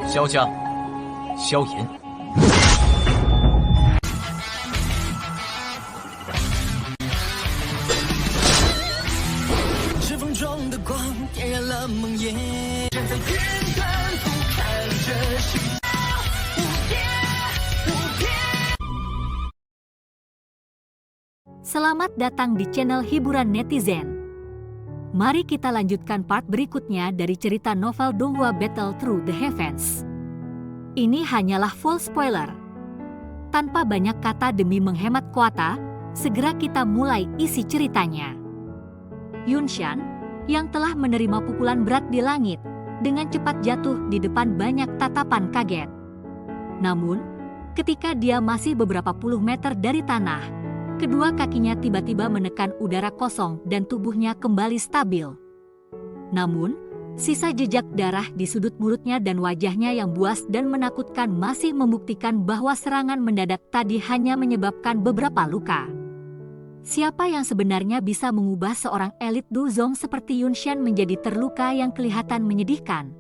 萧家、萧炎。指缝中的光点燃了梦魇，站在天端俯瞰着世界无边无边。 Selamat datang di channel hiburan netizen. Mari kita lanjutkan part berikutnya dari cerita novel Donghua Battle Through the Heavens. Ini hanyalah full spoiler. Tanpa banyak kata demi menghemat kuota, segera kita mulai isi ceritanya. Yunshan, yang telah menerima pukulan berat di langit, dengan cepat jatuh di depan banyak tatapan kaget. Namun, ketika dia masih beberapa puluh meter dari tanah, kedua kakinya tiba-tiba menekan udara kosong dan tubuhnya kembali stabil. Namun, sisa jejak darah di sudut mulutnya dan wajahnya yang buas dan menakutkan masih membuktikan bahwa serangan mendadak tadi hanya menyebabkan beberapa luka. Siapa yang sebenarnya bisa mengubah seorang elit Duzong seperti Yunshan menjadi terluka yang kelihatan menyedihkan?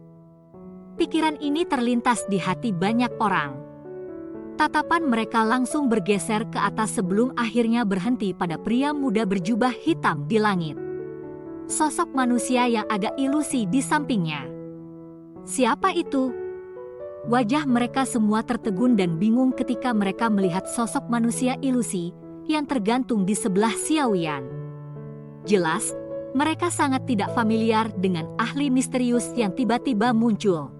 Pikiran ini terlintas di hati banyak orang. Tatapan mereka langsung bergeser ke atas sebelum akhirnya berhenti pada pria muda berjubah hitam di langit. Sosok manusia yang agak ilusi di sampingnya. Siapa itu? Wajah mereka semua tertegun dan bingung ketika mereka melihat sosok manusia ilusi yang tergantung di sebelah Xiaoyan. Jelas, mereka sangat tidak familiar dengan ahli misterius yang tiba-tiba muncul.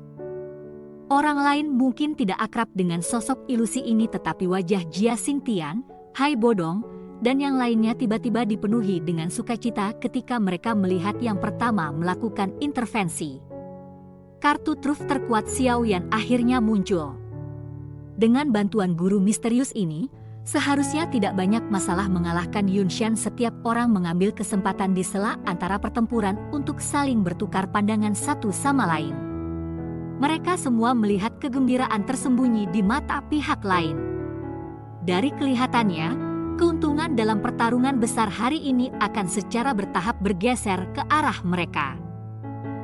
Orang lain mungkin tidak akrab dengan sosok ilusi ini, tetapi wajah Jia Xingtian, Hai Bodong, dan yang lainnya tiba-tiba dipenuhi dengan sukacita ketika mereka melihat yang pertama melakukan intervensi. Kartu truf terkuat Xiaoyan akhirnya muncul. Dengan bantuan guru misterius ini, seharusnya tidak banyak masalah mengalahkan Yunshan. Setiap orang mengambil kesempatan di sela antara pertempuran untuk saling bertukar pandangan satu sama lain. Mereka semua melihat kegembiraan tersembunyi di mata pihak lain. Dari kelihatannya, keuntungan dalam pertarungan besar hari ini akan secara bertahap bergeser ke arah mereka.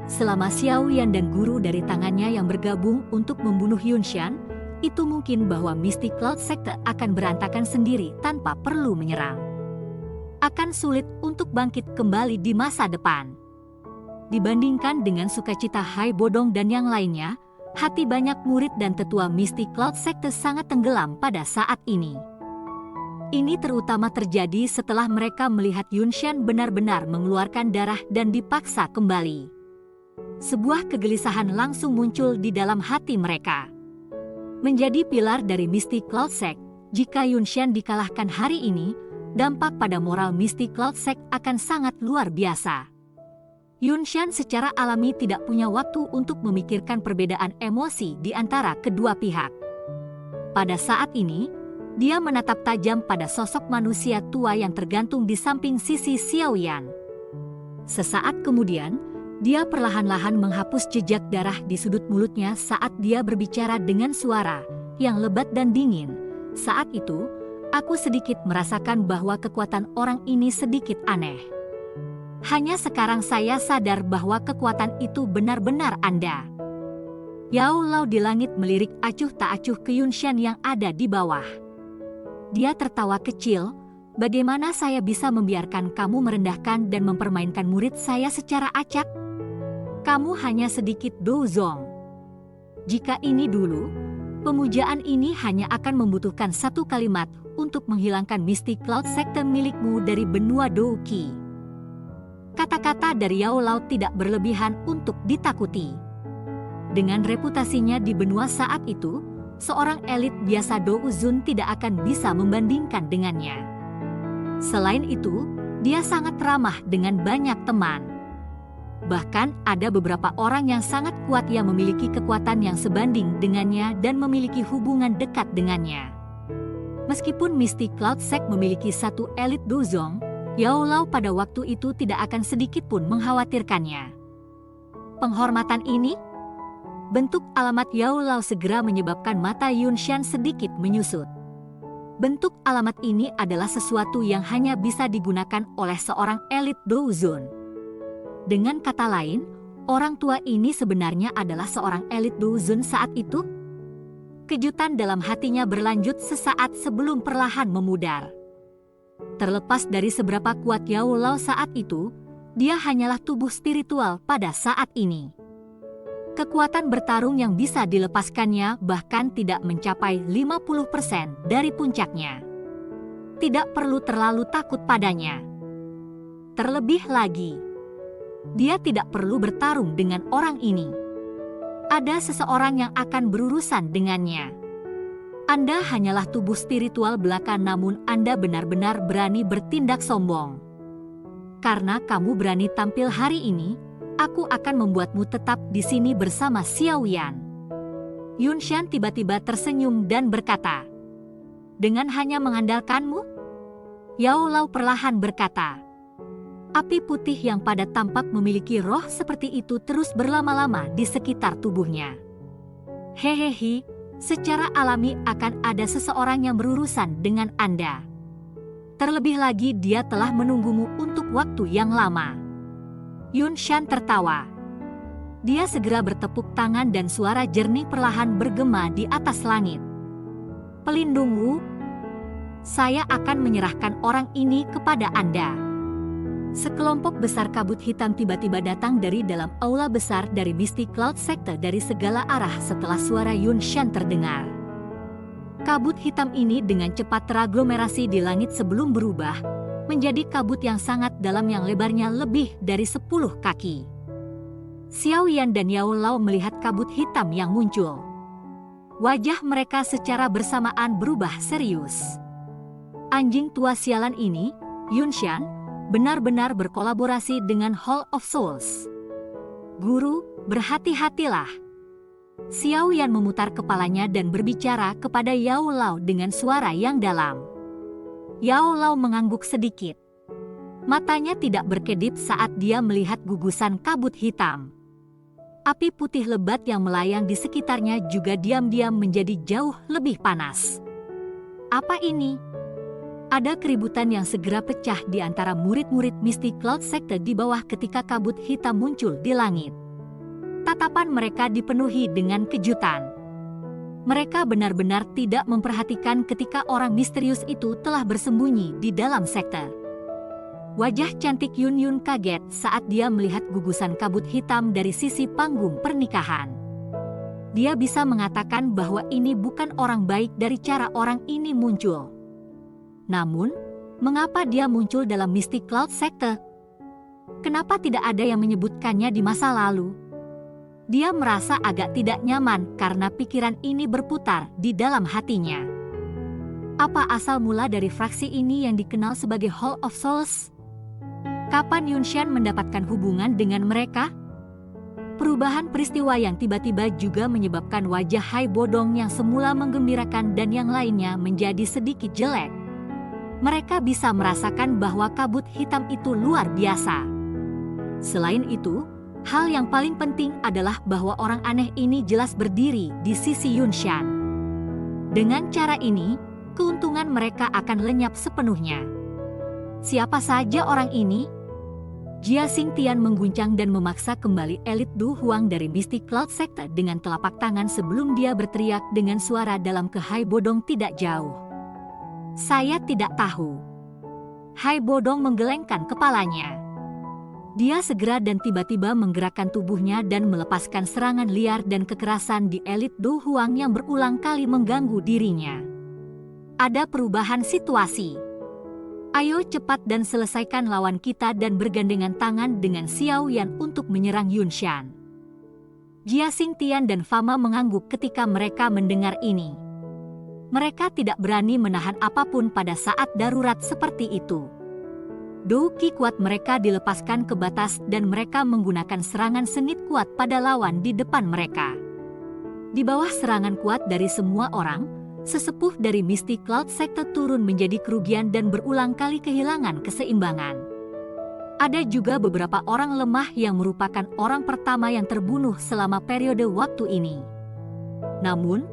Selama Xiaoyan dan guru dari tangannya yang bergabung untuk membunuh Yunshan, itu mungkin bahwa Mystic Cloud Sector akan berantakan sendiri tanpa perlu menyerang. Akan sulit untuk bangkit kembali di masa depan. Dibandingkan dengan sukacita Hai Bodong dan yang lainnya, hati banyak murid dan tetua Mystic Cloud Sector sangat tenggelam pada saat ini. Ini terutama terjadi setelah mereka melihat Yunshan benar-benar mengeluarkan darah dan dipaksa kembali. Sebuah kegelisahan langsung muncul di dalam hati mereka. Menjadi pilar dari Mystic Cloud Sect, jika Yunshan dikalahkan hari ini, dampak pada moral Mystic Cloud Sect akan sangat luar biasa. Yunshan secara alami tidak punya waktu untuk memikirkan perbedaan emosi di antara kedua pihak. Pada saat ini, dia menatap tajam pada sosok manusia tua yang tergantung di samping sisi Xiaoyan. Sesaat kemudian, dia perlahan-lahan menghapus jejak darah di sudut mulutnya saat dia berbicara dengan suara yang lebat dan dingin. Saat itu, aku sedikit merasakan bahwa kekuatan orang ini sedikit aneh. Hanya sekarang saya sadar bahwa kekuatan itu benar-benar Anda. Yao Lao di langit melirik acuh tak acuh ke Yunshan yang ada di bawah. Dia tertawa kecil, bagaimana saya bisa membiarkan kamu merendahkan dan mempermainkan murid saya secara acak? Kamu hanya sedikit Dozong. Jika ini dulu, pemujaan ini hanya akan membutuhkan satu kalimat untuk menghilangkan Mystic Cloud Sector milikmu dari benua Douqi. Kata-kata dari Yao Lao tidak berlebihan untuk ditakuti. Dengan reputasinya di benua saat itu, seorang elit biasa Douzun tidak akan bisa membandingkan dengannya. Selain itu, dia sangat ramah dengan banyak teman. Bahkan ada beberapa orang yang sangat kuat yang memiliki kekuatan yang sebanding dengannya dan memiliki hubungan dekat dengannya. Meskipun Mystic Cloud Sect memiliki satu elit Dozong, Yao Lao pada waktu itu tidak akan sedikit pun mengkhawatirkannya. Penghormatan ini, bentuk alamat Yao Lao segera menyebabkan mata Yunshan sedikit menyusut. Bentuk alamat ini adalah sesuatu yang hanya bisa digunakan oleh seorang elit Douzun. Dengan kata lain, Orang tua ini sebenarnya adalah seorang elit Duzun saat itu? Kejutan dalam hatinya berlanjut sesaat sebelum perlahan memudar. Terlepas dari seberapa kuat Yao Lao saat itu, dia hanyalah tubuh spiritual pada saat ini. Kekuatan bertarung yang bisa dilepaskannya bahkan tidak mencapai 50% dari puncaknya. Tidak perlu terlalu takut padanya. Terlebih lagi, dia tidak perlu bertarung dengan orang ini. Ada seseorang yang akan berurusan dengannya. Anda hanyalah tubuh spiritual belaka, namun Anda benar-benar berani bertindak sombong. Karena kamu berani tampil hari ini, aku akan membuatmu tetap di sini bersama Xiao Yan. Yunshan tiba-tiba tersenyum dan berkata, "Dengan hanya mengandalkanmu?" Yao Lao perlahan berkata. Api putih yang pada tampak memiliki roh seperti itu terus berlama-lama di sekitar tubuhnya. Hehehe, secara alami akan ada seseorang yang berurusan dengan Anda. Terlebih lagi dia telah menunggumu untuk waktu yang lama. Yunshan tertawa. Dia segera bertepuk tangan dan suara jernih perlahan bergema di atas langit. Pelindungku, saya akan menyerahkan orang ini kepada Anda. Sekelompok besar kabut hitam tiba-tiba datang dari dalam aula besar dari Misty Cloud Sector dari segala arah setelah suara Yunshan terdengar. Kabut hitam ini dengan cepat teraglomerasi di langit sebelum berubah menjadi kabut yang sangat dalam yang lebarnya lebih dari 10 kaki. Xiao Yan dan Yao Lao melihat kabut hitam yang muncul. Wajah mereka secara bersamaan berubah serius. Anjing tua sialan ini, Yunshan, benar-benar berkolaborasi dengan Hall of Souls. Guru, berhati-hatilah. Xiao Yan memutar kepalanya dan berbicara kepada Yao Lao dengan suara yang dalam. Yao Lao mengangguk sedikit. Matanya tidak berkedip saat dia melihat gugusan kabut hitam. Api putih lebat yang melayang di sekitarnya juga diam-diam menjadi jauh lebih panas. Apa ini? Ada keributan yang segera pecah di antara murid-murid Misty Cloud Sector di bawah ketika kabut hitam muncul di langit. Tatapan mereka dipenuhi dengan kejutan. Mereka benar-benar tidak memperhatikan ketika orang misterius itu telah bersembunyi di dalam sektor. Wajah cantik Yun Yun kaget saat dia melihat gugusan kabut hitam dari sisi panggung pernikahan. Dia bisa mengatakan bahwa ini bukan orang baik dari cara orang ini muncul. Namun, mengapa dia muncul dalam Misty Cloud Sector? Kenapa tidak ada yang menyebutkannya di masa lalu? Dia merasa agak tidak nyaman karena pikiran ini berputar di dalam hatinya. Apa asal mula dari fraksi ini yang dikenal sebagai Hall of Souls? Kapan Yunshan mendapatkan hubungan dengan mereka? Perubahan peristiwa yang tiba-tiba juga menyebabkan wajah Hai Bodong yang semula menggembirakan dan yang lainnya menjadi sedikit jelek. Mereka bisa merasakan bahwa kabut hitam itu luar biasa. Selain itu, hal yang paling penting adalah bahwa orang aneh ini jelas berdiri di sisi Yunshan. Dengan cara ini, keuntungan mereka akan lenyap sepenuhnya. Siapa saja orang ini? Jia Xingtian mengguncang dan memaksa kembali elit Du Huang dari Misty Cloud Sector dengan telapak tangan sebelum dia berteriak dengan suara dalam ke Hai Bodong tidak jauh. Saya tidak tahu. Hai Bodong menggelengkan kepalanya. Dia segera dan tiba-tiba menggerakkan tubuhnya dan melepaskan serangan liar dan kekerasan di elit Du Huang yang berulang kali mengganggu dirinya. Ada perubahan situasi. Ayo cepat dan selesaikan lawan kita dan bergandengan tangan dengan Xiao Yan untuk menyerang Yunshan. Jia Xingtian dan Fama mengangguk ketika mereka mendengar ini. Mereka tidak berani menahan apapun pada saat darurat seperti itu. Douki kuat mereka dilepaskan ke batas dan mereka menggunakan serangan sengit kuat pada lawan di depan mereka. Di bawah serangan kuat dari semua orang, sesepuh dari Misty Cloud Sector turun menjadi kerugian dan berulang kali kehilangan keseimbangan. Ada juga beberapa orang lemah yang merupakan orang pertama yang terbunuh selama periode waktu ini. Namun,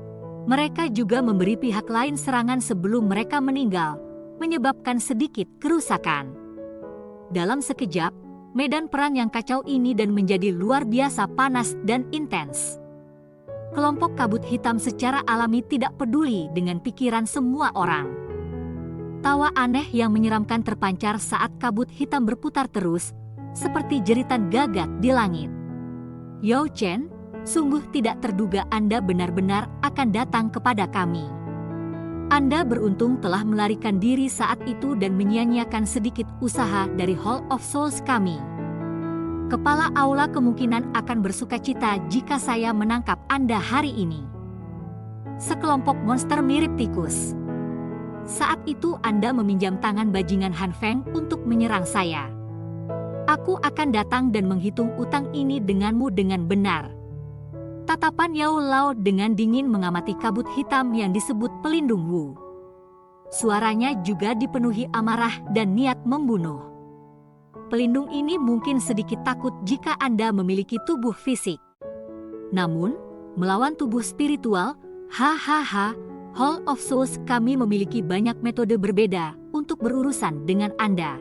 mereka juga memberi pihak lain serangan sebelum mereka meninggal, menyebabkan sedikit kerusakan. Dalam sekejap, medan perang yang kacau ini dan menjadi luar biasa panas dan intens. Kelompok kabut hitam secara alami tidak peduli dengan pikiran semua orang. Tawa aneh yang menyeramkan terpancar saat kabut hitam berputar terus, seperti jeritan gagak di langit. Yao Chen, sungguh tidak terduga Anda benar-benar akan datang kepada kami. Anda beruntung telah melarikan diri saat itu dan menyia-nyiakan sedikit usaha dari Hall of Souls kami. Kepala aula kemungkinan akan bersukacita jika saya menangkap Anda hari ini. Sekelompok monster mirip tikus. Saat itu Anda meminjam tangan bajingan Han Feng untuk menyerang saya. Aku akan datang dan menghitung utang ini denganmu dengan benar. Tatapan Yao Lao dengan dingin mengamati kabut hitam yang disebut pelindung Wu. Suaranya juga dipenuhi amarah dan niat membunuh. Pelindung ini mungkin sedikit takut jika Anda memiliki tubuh fisik. Namun, melawan tubuh spiritual, hahaha, Hall of Souls kami memiliki banyak metode berbeda untuk berurusan dengan Anda.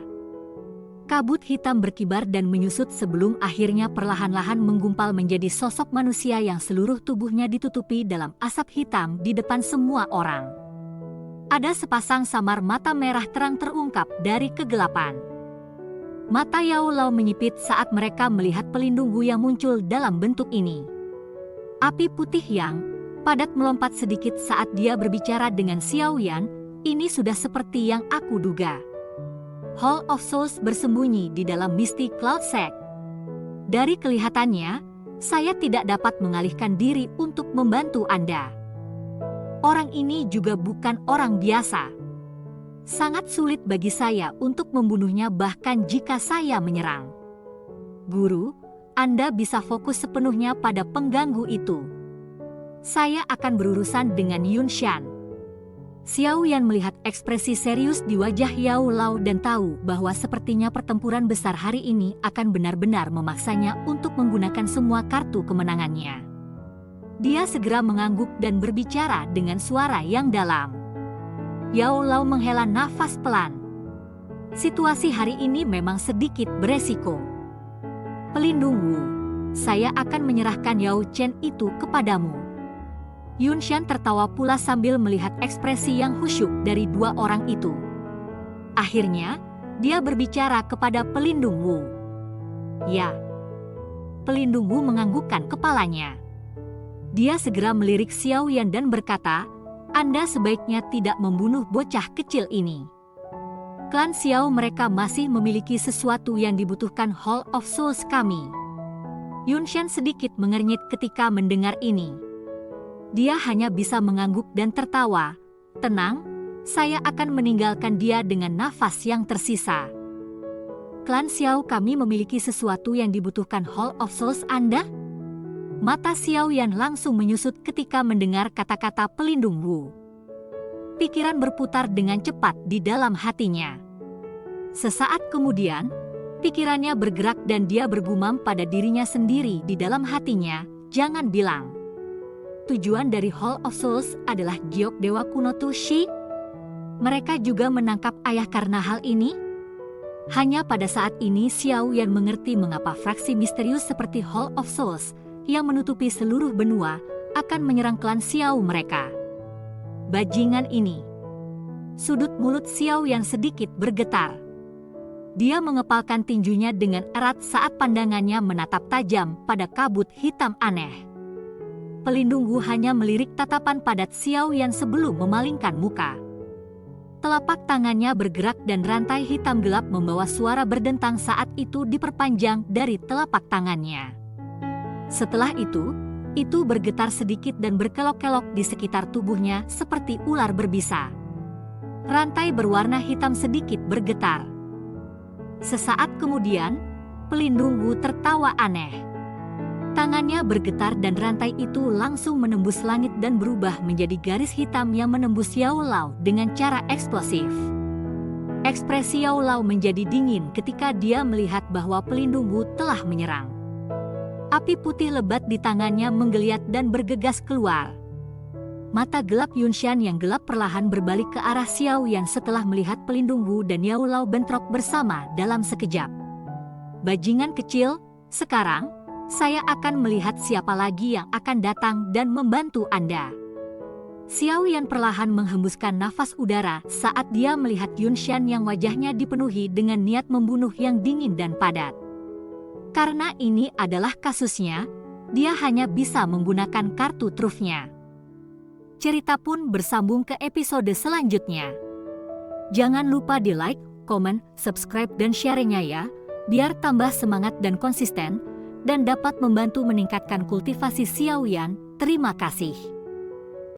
Kabut hitam berkibar dan menyusut sebelum akhirnya perlahan-lahan menggumpal menjadi sosok manusia yang seluruh tubuhnya ditutupi dalam asap hitam di depan semua orang. Ada sepasang samar mata merah terang terungkap dari kegelapan. Mata Yao Lao menyipit saat mereka melihat pelindung Wu yang muncul dalam bentuk ini. Api putih yang padat melompat sedikit saat dia berbicara dengan Xiao Yan, ini sudah seperti yang aku duga. Hall of Souls bersembunyi di dalam Misty Cloud Sect. Dari kelihatannya, saya tidak dapat mengalihkan diri untuk membantu Anda. Orang ini juga bukan orang biasa. Sangat sulit bagi saya untuk membunuhnya bahkan jika saya menyerang. Guru, Anda bisa fokus sepenuhnya pada pengganggu itu. Saya akan berurusan dengan Yun Shan. Xiao Yan melihat ekspresi serius di wajah Yao Lao dan tahu bahwa sepertinya pertempuran besar hari ini akan benar-benar memaksanya untuk menggunakan semua kartu kemenangannya. Dia segera mengangguk dan berbicara dengan suara yang dalam. Yao Lao menghela nafas pelan. Situasi hari ini memang sedikit beresiko. Pelindung Wu, saya akan menyerahkan Yao Chen itu kepadamu. Yun Shan tertawa pula sambil melihat ekspresi yang khusyuk dari dua orang itu. Akhirnya, dia berbicara kepada pelindung Wu. Ya. Pelindung Wu menganggukkan kepalanya. Dia segera melirik Xiao Yan dan berkata, Anda sebaiknya tidak membunuh bocah kecil ini. Klan Xiao mereka masih memiliki sesuatu yang dibutuhkan Hall of Souls kami. Yun Shan sedikit mengernyit ketika mendengar ini. Dia hanya bisa mengangguk dan tertawa. Tenang, saya akan meninggalkan dia dengan nafas yang tersisa. Klan Xiao kami memiliki sesuatu yang dibutuhkan Hall of Souls Anda? Mata Xiao Yan langsung menyusut ketika mendengar kata-kata pelindung Wu. Pikiran berputar dengan cepat di dalam hatinya. Sesaat kemudian, pikirannya bergerak dan dia bergumam pada dirinya sendiri di dalam hatinya, jangan bilang. Tujuan dari Hall of Souls adalah giok dewa kuno Tushi. Mereka juga menangkap ayah karena hal ini? Hanya pada saat ini Xiao Yan mengerti mengapa fraksi misterius seperti Hall of Souls yang menutupi seluruh benua akan menyerang klan Xiao mereka. Bajingan ini. Sudut mulut Xiao yang sedikit bergetar. Dia mengepalkan tinjunya dengan erat saat pandangannya menatap tajam pada kabut hitam aneh. Pelindung Wu hanya melirik tatapan padat Xiao Yan sebelum memalingkan muka. Telapak tangannya bergerak dan rantai hitam gelap membawa suara berdentang saat itu diperpanjang dari telapak tangannya. Setelah itu bergetar sedikit dan berkelok-kelok di sekitar tubuhnya seperti ular berbisa. Rantai berwarna hitam sedikit bergetar. Sesaat kemudian, pelindung Wu tertawa aneh. Tangannya bergetar dan rantai itu langsung menembus langit dan berubah menjadi garis hitam yang menembus Yao Lao dengan cara eksplosif. Ekspresi Yao Lao menjadi dingin ketika dia melihat bahwa pelindung Wu telah menyerang. Api putih lebat di tangannya menggeliat dan bergegas keluar. Mata gelap Yun Shan yang gelap perlahan berbalik ke arah Xiao Yan setelah melihat pelindung Wu dan Yao Lao bentrok bersama dalam sekejap. Bajingan kecil, sekarang saya akan melihat siapa lagi yang akan datang dan membantu Anda. Xiao Yan perlahan menghembuskan nafas udara saat dia melihat Yunshan yang wajahnya dipenuhi dengan niat membunuh yang dingin dan padat. Karena ini adalah kasusnya, dia hanya bisa menggunakan kartu trufnya. Cerita pun bersambung ke episode selanjutnya. Jangan lupa di like, komen, subscribe dan share-nya ya, biar tambah semangat dan konsisten, dan dapat membantu meningkatkan kultivasi Xiao Yan. Terima kasih.